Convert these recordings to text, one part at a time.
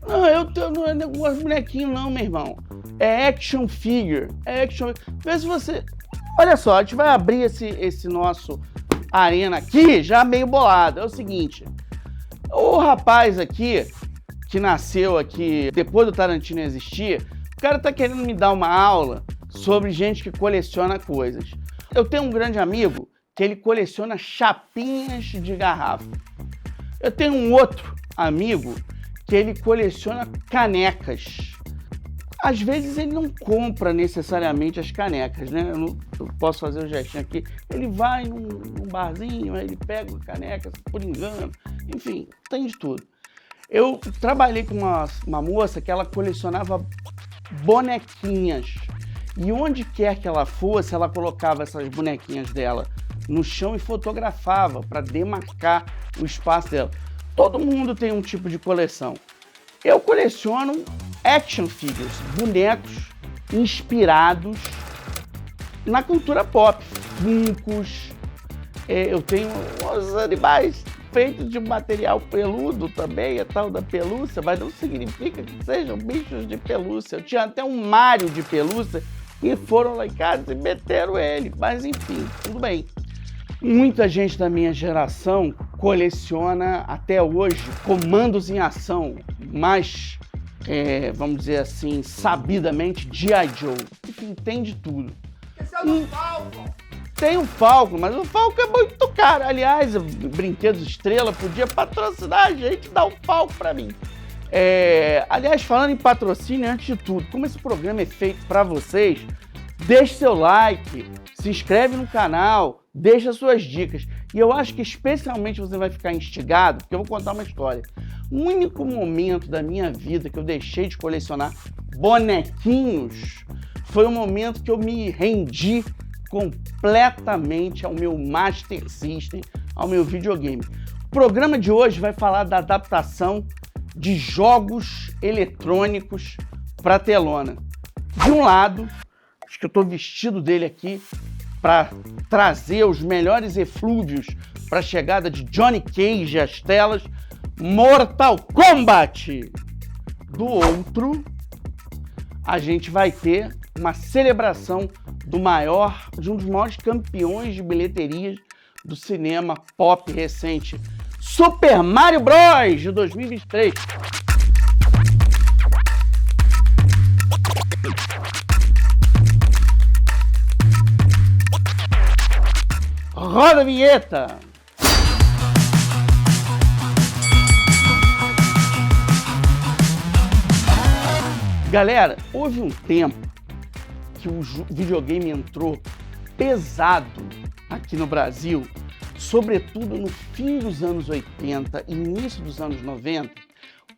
Não, não é negócio de bonequinho não, meu irmão. É action figure. Vê se você... Olha só, a gente vai abrir esse nosso arena aqui já meio bolado. É o seguinte, o rapaz aqui, que nasceu aqui depois do Tarantino existir, o cara tá querendo me dar uma aula sobre gente que coleciona coisas. Eu tenho um grande amigo que ele coleciona chapinhas de garrafa. Eu tenho um outro amigo que ele coleciona canecas. Às vezes ele não compra necessariamente as canecas, né? Eu posso fazer o gestinho aqui. Ele vai num barzinho, aí ele pega a caneca por engano. Enfim, tem de tudo. Eu trabalhei com uma moça que ela colecionava bonequinhas. E onde quer que ela fosse, ela colocava essas bonequinhas dela no chão e fotografava para demarcar o espaço dela. Todo mundo tem um tipo de coleção. Eu coleciono action figures, bonecos inspirados na cultura pop. Funkos, eu tenho os animais feitos de material peludo também, é tal da pelúcia, mas não significa que sejam bichos de pelúcia. Eu tinha até um Mario de pelúcia e foram lá em casa e meteram ele, mas enfim, tudo bem. Muita gente da minha geração coleciona até hoje comandos em ação, mas, vamos dizer assim, sabidamente, G.I. Joe. Enfim, tem de tudo. Esse é do Falcon. Tem o Falcon, mas o Falcon é muito caro. Aliás, Brinquedos Estrela podia patrocinar a gente, dar um Falcon pra mim. Aliás, falando em patrocínio, antes de tudo, como esse programa é feito pra vocês, deixe seu like, se inscreve no canal, deixa suas dicas. E eu acho que especialmente você vai ficar instigado, porque eu vou contar uma história. O único momento da minha vida que eu deixei de colecionar bonequinhos foi o momento que eu me rendi completamente ao meu Master System, ao meu videogame. O programa de hoje vai falar da adaptação de jogos eletrônicos para telona. De um lado, acho que eu estou vestido dele aqui para trazer os melhores eflúvios para a chegada de Johnny Cage às telas, Mortal Kombat. Do outro, a gente vai ter uma celebração de um dos maiores campeões de bilheterias do cinema pop recente, Super Mario Bros. De 2023. Roda a vinheta! Galera, houve um tempo que o videogame entrou pesado aqui no Brasil, sobretudo no fim dos anos 80 e início dos anos 90,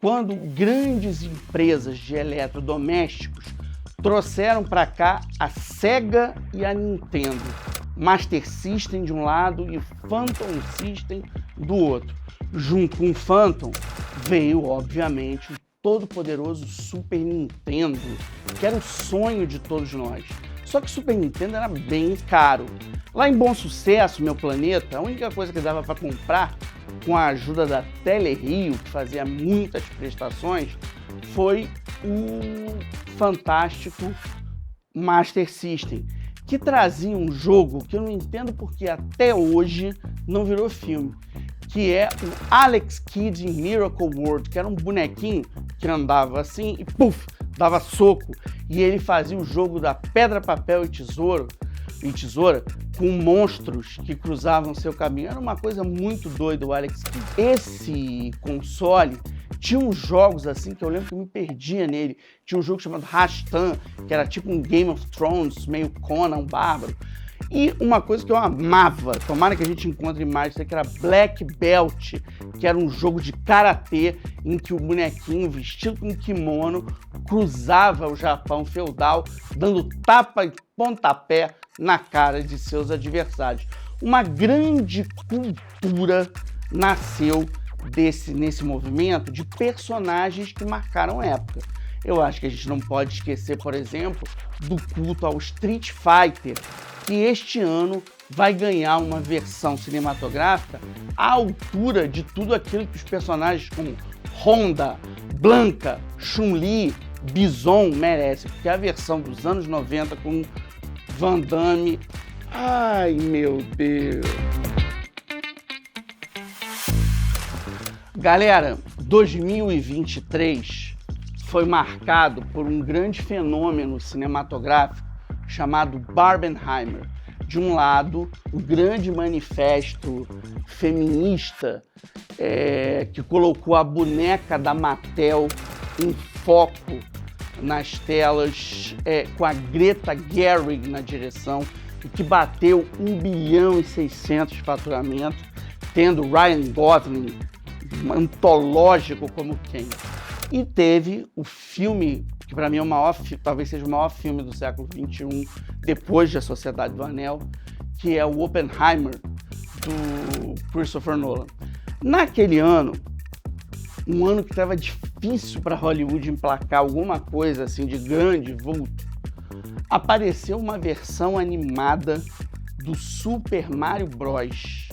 quando grandes empresas de eletrodomésticos trouxeram para cá a Sega e a Nintendo. Master System de um lado e Phantom System do outro. Junto com o Phantom veio, obviamente, o todo-poderoso Super Nintendo, que era o sonho de todos nós. Só que o Super Nintendo era bem caro. Lá em Bom Sucesso, meu planeta, a única coisa que dava para comprar com a ajuda da Telerio, que fazia muitas prestações, foi o fantástico Master System, que trazia um jogo que eu não entendo porque até hoje não virou filme, que é o Alex Kidd in Miracle World, que era um bonequinho que andava assim e puf, dava soco, e ele fazia o jogo da pedra, papel e tesoura com monstros que cruzavam seu caminho. Era uma coisa muito doida o Alex Kidd. Esse console tinha uns jogos assim que eu lembro que eu me perdia nele. Tinha um jogo chamado Rastan, que era tipo um Game of Thrones, meio Conan, um bárbaro. E uma coisa que eu amava, tomara que a gente encontre imagens, que era Black Belt, que era um jogo de karatê em que o bonequinho, vestido com kimono, cruzava o Japão feudal, dando tapa e pontapé na cara de seus adversários. Uma grande cultura nasceu nesse movimento de personagens que marcaram época. Eu acho que a gente não pode esquecer, por exemplo, do culto ao Street Fighter, que este ano vai ganhar uma versão cinematográfica à altura de tudo aquilo que os personagens como Honda, Blanka, Chun-Li, Bison merece, porque a versão dos anos 90 com Van Damme, ai meu Deus. Galera, 2023 foi marcado por um grande fenômeno cinematográfico chamado Barbenheimer. De um lado, o grande manifesto feminista que colocou a boneca da Mattel em foco nas telas, com a Greta Gerwig na direção, e que bateu 1,6 bilhão de faturamento, tendo Ryan Gosling antológico como quem. E teve o filme, que para mim é o maior, talvez seja o maior filme do século XXI, depois de A Sociedade do Anel, que é o Oppenheimer, do Christopher Nolan. Naquele ano, um ano que estava difícil para Hollywood emplacar alguma coisa assim de grande vulto, apareceu uma versão animada do Super Mario Bros,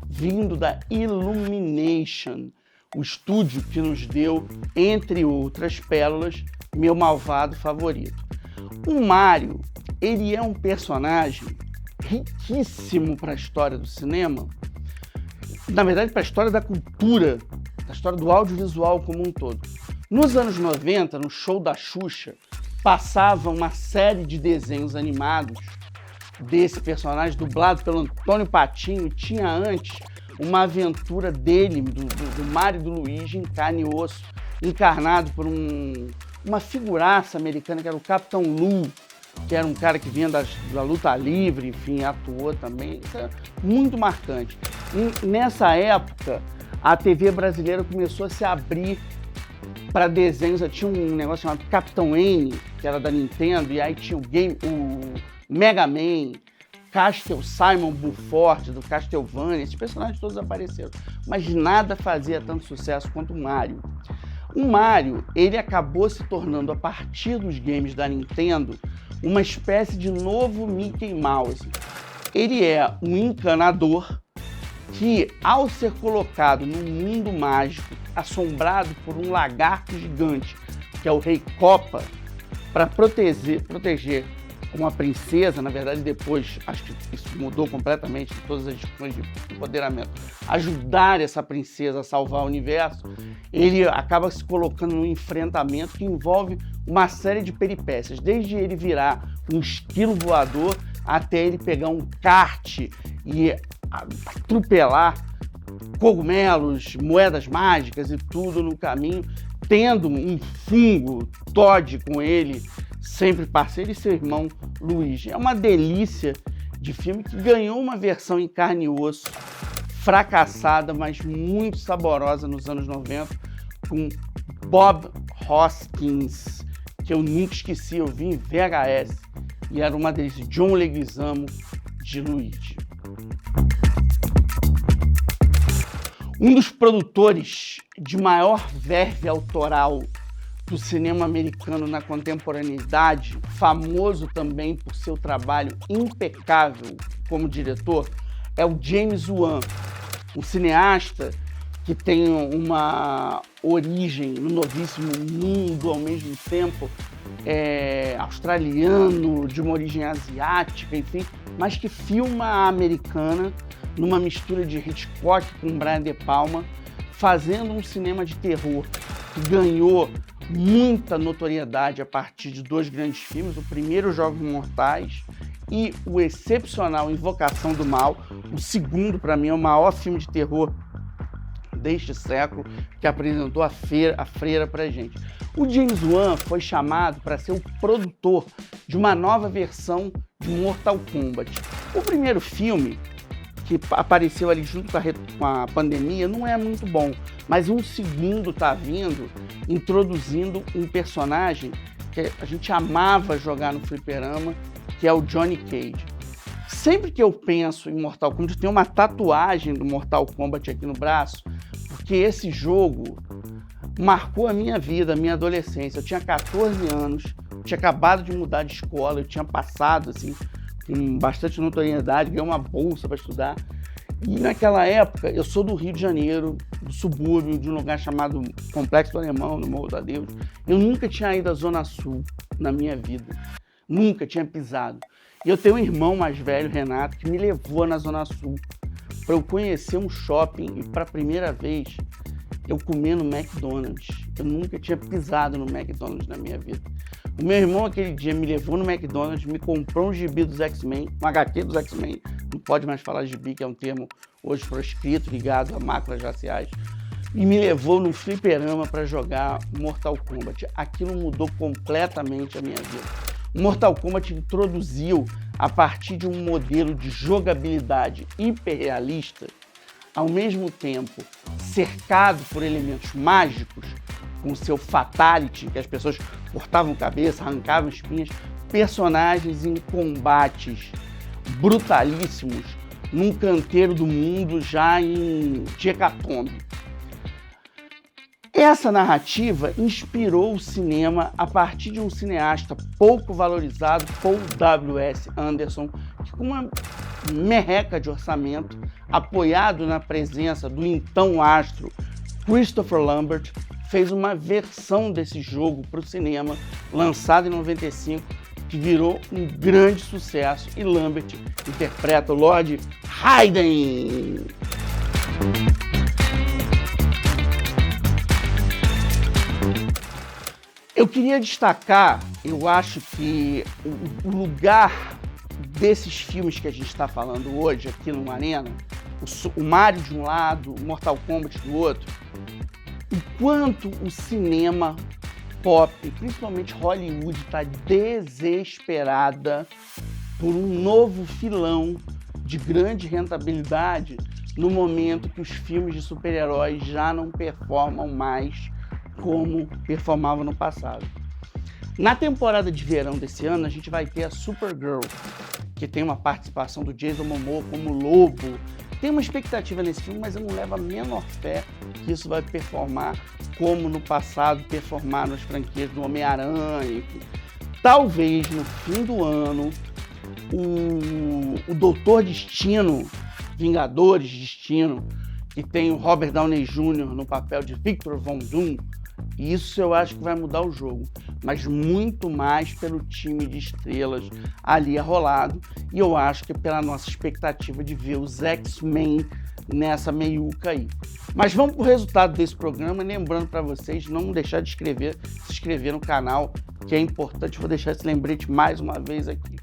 vindo da Illumination, o estúdio que nos deu, entre outras pérolas, meu malvado favorito. O Mario, ele é um personagem riquíssimo para a história do cinema, na verdade para a história da cultura, da história do audiovisual como um todo. Nos anos 90, no show da Xuxa, passava uma série de desenhos animados desse personagem, dublado pelo Antônio Patino. Tinha antes uma aventura dele, do Mario e do Luigi, em carne e osso, encarnado por uma figuraça americana, que era o Capitão Lou, que era um cara que vinha da luta livre, enfim, atuou também. Isso é muito marcante. E nessa época, a TV brasileira começou a se abrir para desenhos. Tinha um negócio chamado Capitão N, que era da Nintendo, e aí tinha o Mega Man, Simon Buford, do Castlevania. Esses personagens todos apareceram, mas nada fazia tanto sucesso quanto o Mario. O Mario, ele acabou se tornando, a partir dos games da Nintendo, uma espécie de novo Mickey Mouse. Ele é um encanador que, ao ser colocado num mundo mágico, assombrado por um lagarto gigante, que é o Rei Copa, para proteger uma princesa, na verdade depois, acho que isso mudou completamente, todas as discussões de empoderamento, ajudar essa princesa a salvar o universo, ele acaba se colocando num enfrentamento que envolve uma série de peripécias, desde ele virar um esquilo voador, até ele pegar um kart e atropelar cogumelos, moedas mágicas e tudo no caminho, tendo um fungo, Todd, com ele, sempre parceiro, e seu irmão Luigi. É uma delícia de filme que ganhou uma versão em carne e osso, fracassada, mas muito saborosa nos anos 90, com Bob Hoskins, que eu nunca esqueci, eu vi em VHS, e era uma delícia. John Leguizamo de Luigi. Um dos produtores de maior verve autoral do cinema americano na contemporaneidade, famoso também por seu trabalho impecável como diretor, é o James Wan, um cineasta que tem uma origem no novíssimo mundo, ao mesmo tempo australiano, de uma origem asiática, enfim, mas que filma a americana numa mistura de Hitchcock com Brian De Palma, fazendo um cinema de terror que ganhou muita notoriedade a partir de dois grandes filmes, o primeiro, Jogos Mortais, e o excepcional Invocação do Mal. O segundo, para mim, é o maior filme de terror deste século, que apresentou a freira pra gente. O James Wan foi chamado para ser o produtor de uma nova versão de Mortal Kombat. O primeiro filme, que apareceu ali junto com a pandemia, não é muito bom, mas um segundo tá vindo, introduzindo um personagem que a gente amava jogar no fliperama, que é o Johnny Cage. Sempre que eu penso em Mortal Kombat, eu tenho uma tatuagem do Mortal Kombat aqui no braço, porque esse jogo marcou a minha vida, a minha adolescência. Eu tinha 14 anos, tinha acabado de mudar de escola, eu tinha passado assim, com bastante notoriedade, ganhei uma bolsa para estudar, E naquela época, eu sou do Rio de Janeiro, do subúrbio, de um lugar chamado Complexo do Alemão, no Morro do Adeus. Eu nunca tinha ido à Zona Sul na minha vida. Nunca tinha pisado. E eu tenho um irmão mais velho, Renato, que me levou na Zona Sul para eu conhecer um shopping e, para a primeira vez, eu comer no McDonald's. Eu nunca tinha pisado no McDonald's na minha vida. O meu irmão, aquele dia, me levou no McDonald's, me comprou um gibi dos X-Men, um HQ dos X-Men. Não pode mais falar gibi, que é um termo hoje proscrito, ligado a máculas raciais. E me levou no fliperama para jogar Mortal Kombat. Aquilo mudou completamente a minha vida. O Mortal Kombat introduziu, a partir de um modelo de jogabilidade hiperrealista, ao mesmo tempo cercado por elementos mágicos, com seu fatality, que as pessoas cortavam cabeça, arrancavam espinhas, personagens em combates brutalíssimos, num canteiro do mundo já em hecatombe. Essa narrativa inspirou o cinema a partir de um cineasta pouco valorizado, Paul W.S. Anderson, que com uma merreca de orçamento, apoiado na presença do então astro Christopher Lambert, fez uma versão desse jogo para o cinema, lançado em 95, que virou um grande sucesso, e Lambert interpreta o Lord Raiden. Eu queria destacar, eu acho que o lugar desses filmes que a gente está falando hoje aqui no Arena, o Mario de um lado, o Mortal Kombat do outro, o quanto o cinema pop, principalmente Hollywood, está desesperada por um novo filão de grande rentabilidade no momento que os filmes de super-heróis já não performam mais como performavam no passado. Na temporada de verão desse ano, a gente vai ter a Supergirl, que tem uma participação do Jason Momoa como lobo. Tem uma expectativa nesse filme, mas eu não levo a menor fé que isso vai performar como no passado performaram as franquias do Homem-Aranha. Talvez no fim do ano, o Doutor Destino, Vingadores Destino, que tem o Robert Downey Jr. no papel de Victor Von Doom, isso eu acho que vai mudar o jogo, mas muito mais pelo time de estrelas ali arrolado, e eu acho que pela nossa expectativa de ver os X-Men nessa meiuca aí. Mas vamos para o resultado desse programa, lembrando para vocês não deixar de se inscrever no canal, que é importante. Vou deixar esse lembrete mais uma vez aqui.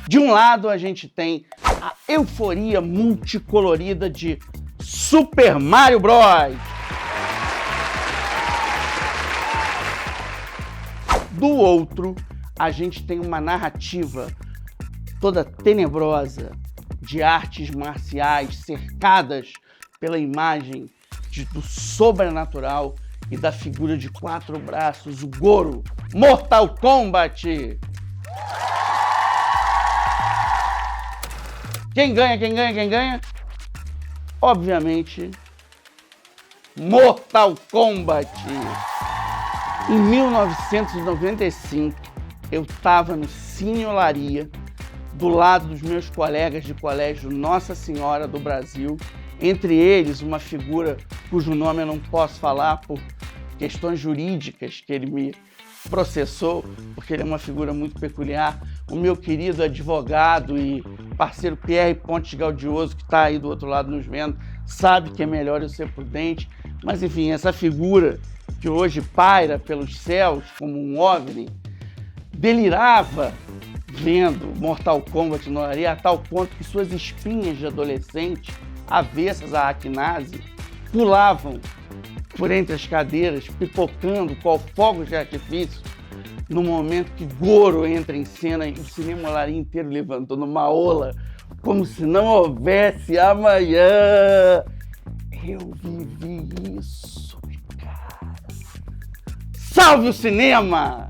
De um lado a gente tem a euforia multicolorida de Super Mario Bros. Do outro, a gente tem uma narrativa toda tenebrosa de artes marciais cercadas pela imagem do sobrenatural e da figura de 4 braços, o Goro, Mortal Kombat. Quem ganha, quem ganha, quem ganha? Obviamente, Mortal Kombat. Em 1995, eu estava no Cine Olaria, do lado dos meus colegas de colégio Nossa Senhora do Brasil, entre eles uma figura cujo nome eu não posso falar por questões jurídicas que ele me processou, porque ele é uma figura muito peculiar, o meu querido advogado e parceiro Pierre Pontes Gaudioso, que está aí do outro lado nos vendo, sabe que é melhor eu ser prudente, mas enfim, essa figura que hoje paira pelos céus como um OVNI, delirava vendo Mortal Kombat no Olaria, a tal ponto que suas espinhas de adolescente, avessas à acnase, pulavam por entre as cadeiras, pipocando qual fogos de artifício, no momento que Goro entra em cena e o cinema Olaria inteiro levantou numa ola, como se não houvesse amanhã. Eu vivi isso, cara. Salve o cinema!